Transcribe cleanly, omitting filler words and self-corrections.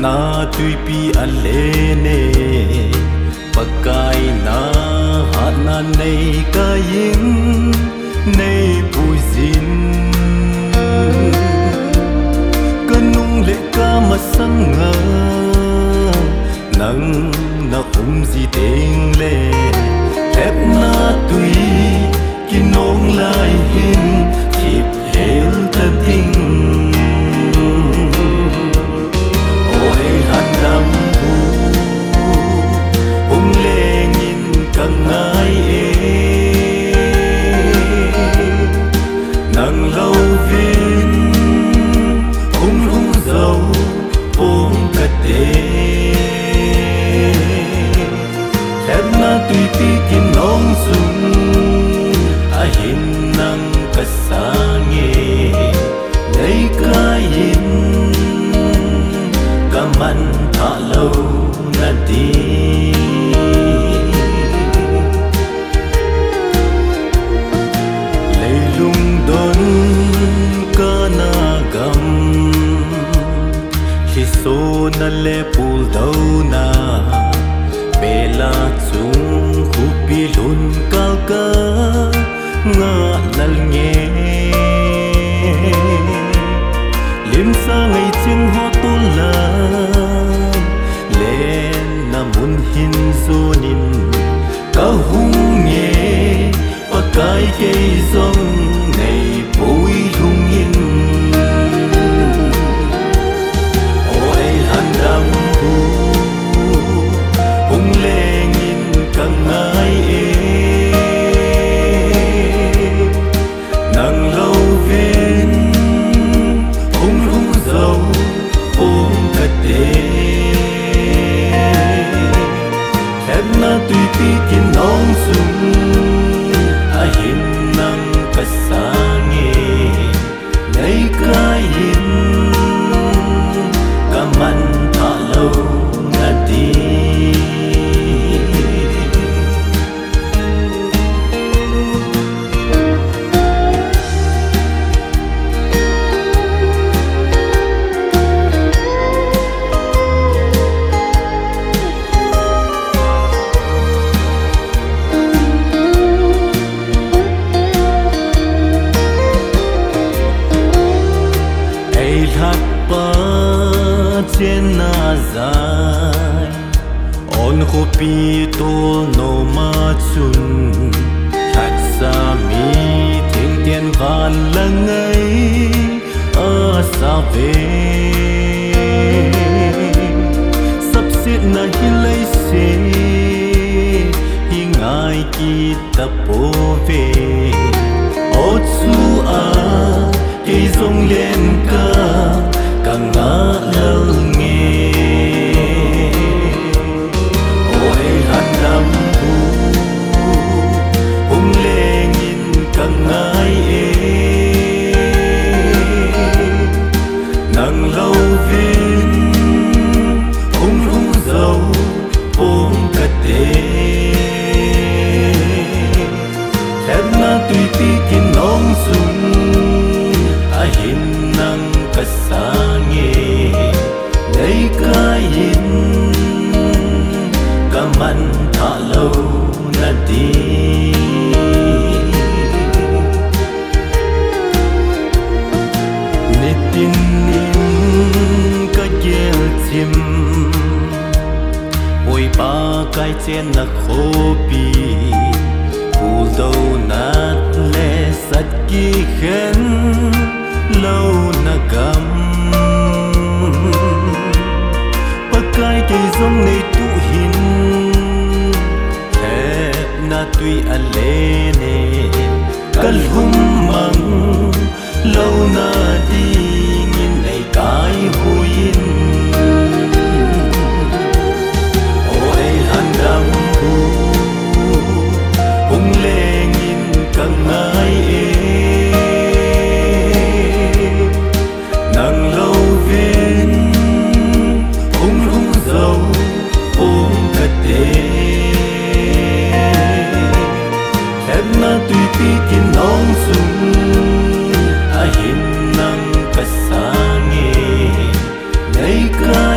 Na tui pi alene pakai na hat na nei ka yin nei puizin kanung le ka masanga nang na gì teng le hep na tui kinong lai hin kip hel ta ding tùy pi kim nong sung a hin nang kasange nei ka yin ka man tha lâu na đi lei lung don ka na gam khi so na le pul dau na bela chung khupi lun kal ka nga lal nge lim sa ngai chin ho tu la le na mun hin zonin ka hung nge pakai ke zong nei pui lung yin oi han dam tùy pi kim nong sung a hin nang kasange nei ka yin ka man tha lâu na đi trên na dài on khopi to no ma chun thắt sa mi thiên tiên van lăng ấy a sa về sắp xếp na hi lấy se hi ngai ki ta po về o chu a ki zong len ka càng ngã lơ nghe ôi han đam hu hung lê nhìn càng ngái nàng lâu viên hung hung dâu ôm cật đê thép na tùy pi kim nong sung a hin nang kasange nei ka yin ka man tha lâu na đi nitin nin ka gel chim oi ba kai chen na khopi pul dau nat le sat ki khen lâu na gam pakai ke zong nei tu hin hep na tui alene kal hum mang lâu na đi nhìn này cái hồi in ôi hàng đam bu hùng lê nhìn càng ai nàng lâu viên hùng hùng dầu ôm thật đê khép na tùy tíkin nong sung ahin nang kasange ngày ca